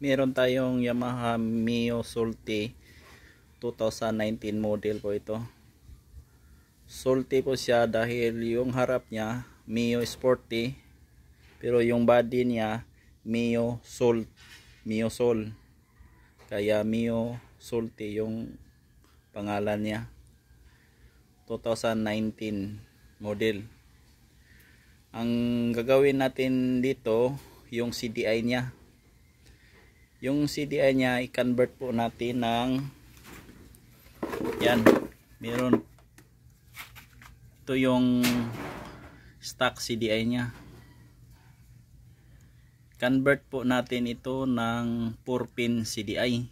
Meron tayong Yamaha Mio Sulti 2019 model po ito. Sulti po siya dahil yung harap niya Mio Sporty, pero yung body niya Mio Soul. Kaya Mio Sulti yung pangalan niya. 2019 model. Ang gagawin natin dito yung CDI niya. Yung CDI niya i-convert po natin ng yan, meron ito yung stock CDI niya. Convert po natin ito ng 4-pin CDI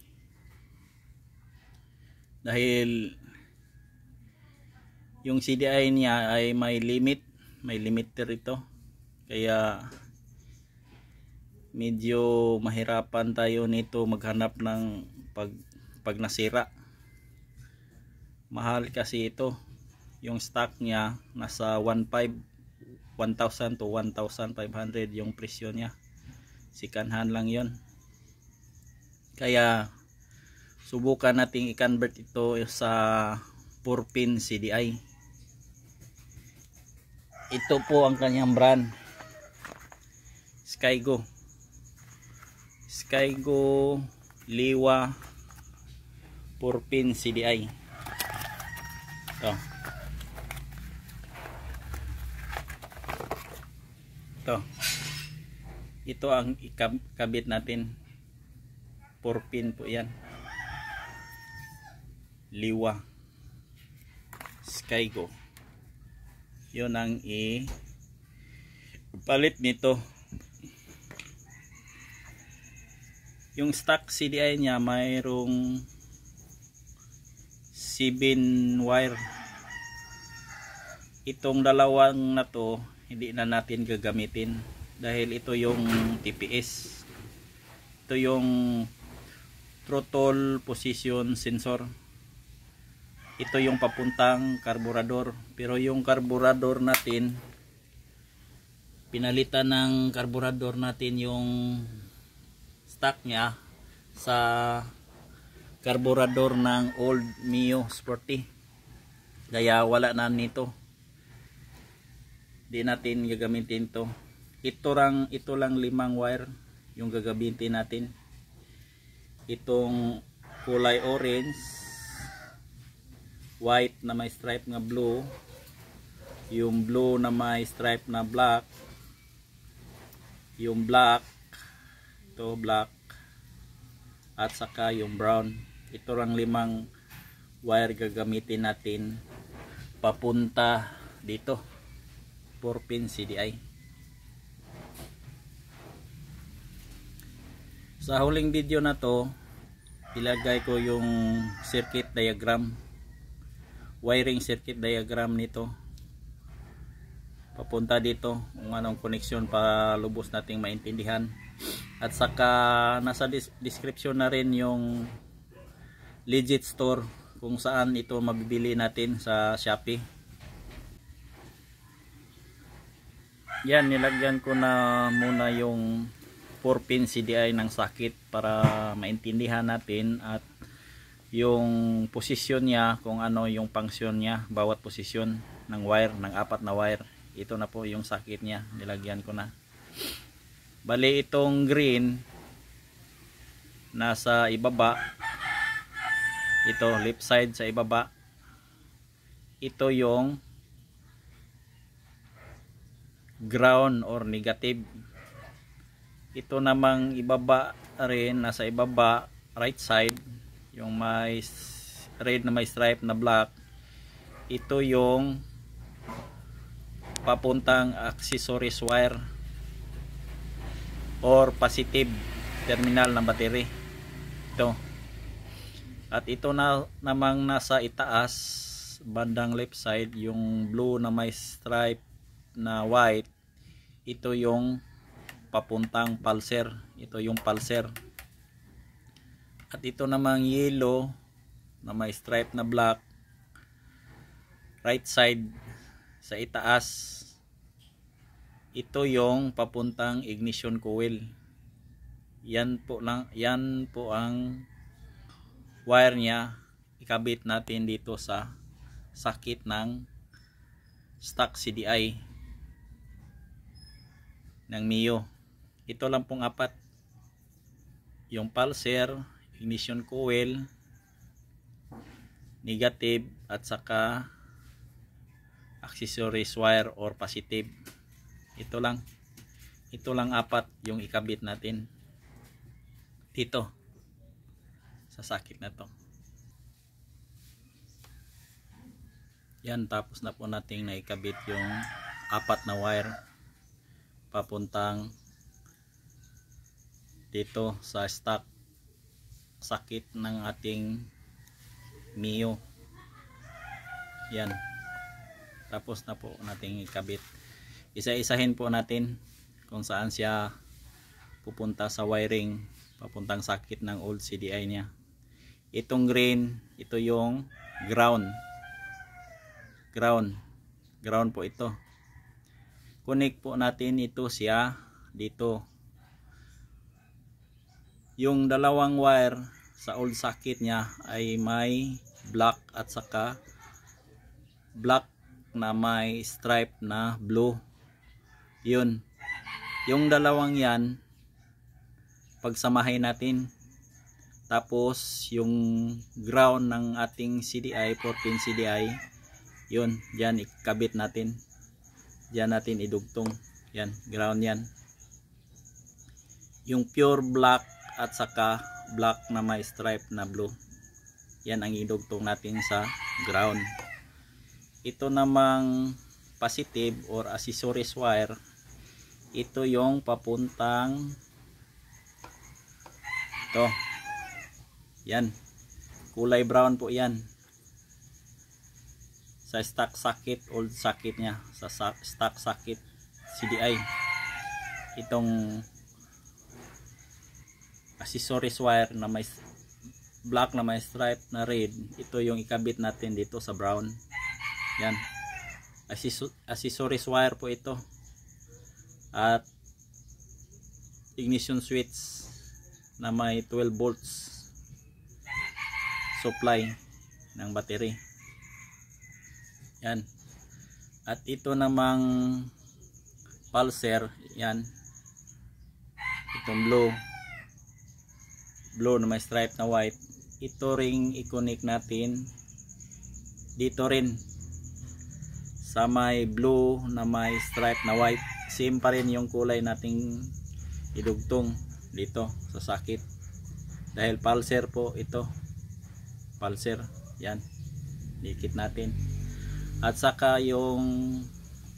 dahil yung CDI niya ay may limiter ito, kaya medyo mahirapan tayo nito maghanap ng pag nasira. Mahal kasi ito. Yung stock niya nasa 1,000 to 1,500 yung presyo niya. Second hand lang yon. Kaya subukan nating i-convert ito sa 4-pin CDI. Ito po ang kanyang brand, Skygo Liwa 4-pin CDI. Ito ang ikabit natin. 4-pin po yan. Liwa Skygo. Yun ang palit nito. Yung stock CDI niya mayroong 7 wire. Itong dalawang na to hindi na natin gagamitin dahil ito yung TPS. Ito yung throttle position sensor. Ito yung papuntang karburador, pero yung karburador natin pinalitan ng karburador natin yung stock niya sa karburador ng old Mio Sporty, kaya wala na nito, di natin gagamitin to. Ito lang 5 wire yung gagamitin natin. Itong kulay orange, white na may stripe na blue, yung blue na may stripe na black, yung black, ito black, at saka yung brown. Ito lang 5 wire gagamitin natin papunta dito, 4-pin CDI. Sa huling video na to ilagay ko yung circuit diagram, wiring circuit diagram nito papunta dito, kung anong connection para lubos nating maintindihan. At saka nasa description na rin yung legit store kung saan ito mabibili natin sa Shopee. Yan, nilagyan ko na muna yung 4-pin CDI ng sakit para maintindihan natin, at yung posisyon niya, kung ano yung function niya, bawat posisyon ng wire, ng 4 na wire. Ito na po yung sakit niya, nilagyan ko na. Bali itong green nasa ibaba, ito left side sa ibaba, ito yung ground or negative. Ito namang ibaba rin, nasa ibaba right side, yung may red na may stripe na black, ito yung papuntang accessories wire or positive terminal ng battery. Ito. At ito na namang nasa itaas bandang left side, yung blue na may stripe na white, ito yung papuntang pulser. Ito yung pulser. At ito namang yellow na may stripe na black, right side sa itaas, ito yung papuntang ignition coil. yan po ang wire niya. Ikabit natin dito sa sakit ng stock CDI ng Mio. Ito lang pong apat, yung pulser, ignition coil, negative, at saka accessories wire or positive. Ito lang apat yung ikabit natin dito sa sakit na to. Yan, tapos na po nating naikabit yung apat na wire papuntang dito sa stock sakit ng ating Mio. Yan, tapos na po nating ikabit. Isa-isahin po natin kung saan siya pupunta sa wiring papuntang sakit ng old CDI niya. Itong green, ito yung ground po ito. Connect po natin ito siya dito. Yung dalawang wire sa old socket niya ay may black at saka black na may stripe na blue. Yun, yung dalawang yan pagsamahin natin. Tapos yung ground ng ating CDI, 14 CDI, yun, dyan ikabit natin. Dyan natin idugtong. Yan, ground yan. Yung pure black at saka black na may stripe na blue, yan ang idugtong natin sa ground. Ito namang positive or accessories wire, ito yung papuntang ito. Yan, kulay brown po yan sa stock socket, old socket nya, sa stock socket CDI. Itong accessories wire na may black na may stripe na red, ito yung ikabit natin dito sa brown. Yan, accessories wire po ito. At ignition switch na may 12 volts supply ng battery. Yan, at ito namang pulser, yan, itong blue na may stripe na white, ito ring i-connect natin dito rin sa may blue na may stripe na white. Same pa rin yung kulay nating idugtong dito sa socket dahil pulser po ito, pulser. Yan, dikit natin. At saka yung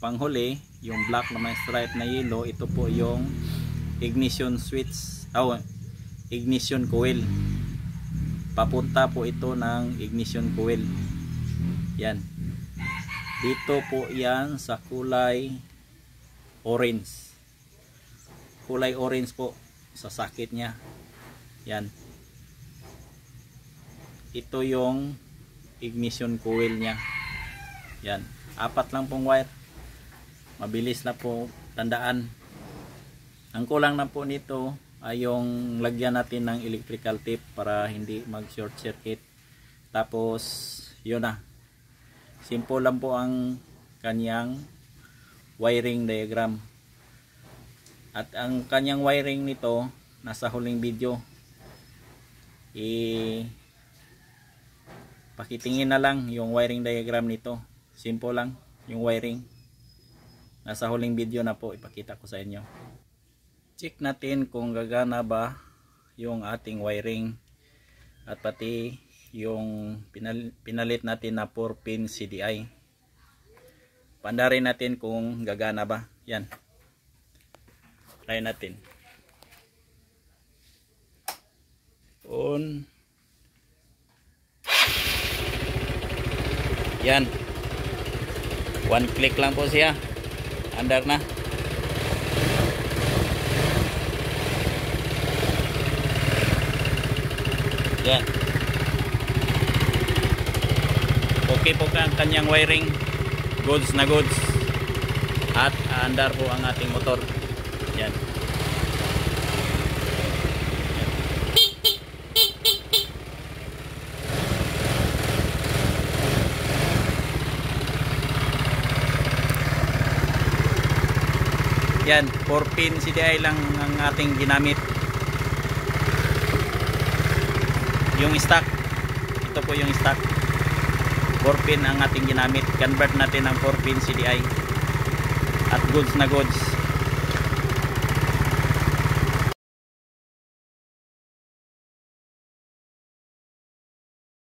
panghuli, yung black na may stripe na yellow, ito po yung ignition switch, ignition coil. Papunta po ito ng ignition coil. Yan, dito po yan sa kulay orange. Kulay orange po sa socket nya. Yan, ito yung ignition coil nya. Yan, apat lang pong wire, mabilis na po tandaan. Ang kulang na po nito ay yung lagyan natin ng electrical tape para hindi mag short circuit. Tapos yun na, simple lang po ang kanyang wiring diagram. At ang kanyang wiring nito nasa huling video. Pakitingin na lang yung wiring diagram nito. Simple lang yung wiring. Nasa huling video na po, ipakita ko sa inyo. Check natin kung gagana ba yung ating wiring. At pati yung pinalit natin na 4-pin CDI. Pandarin natin kung gagana ba. Yan, try natin. On. Yan, one click lang po siya, andar na. Yan, okay po ang kanyang wiring, goods na goods. At andar po ang ating motor. Yan, Yan, 4-pin CDI lang ang ating ginamit. Yung stock, ito po yung stock. 4-pin ang ating ginamit. Convert natin ang 4-pin CDI. At goods na goods.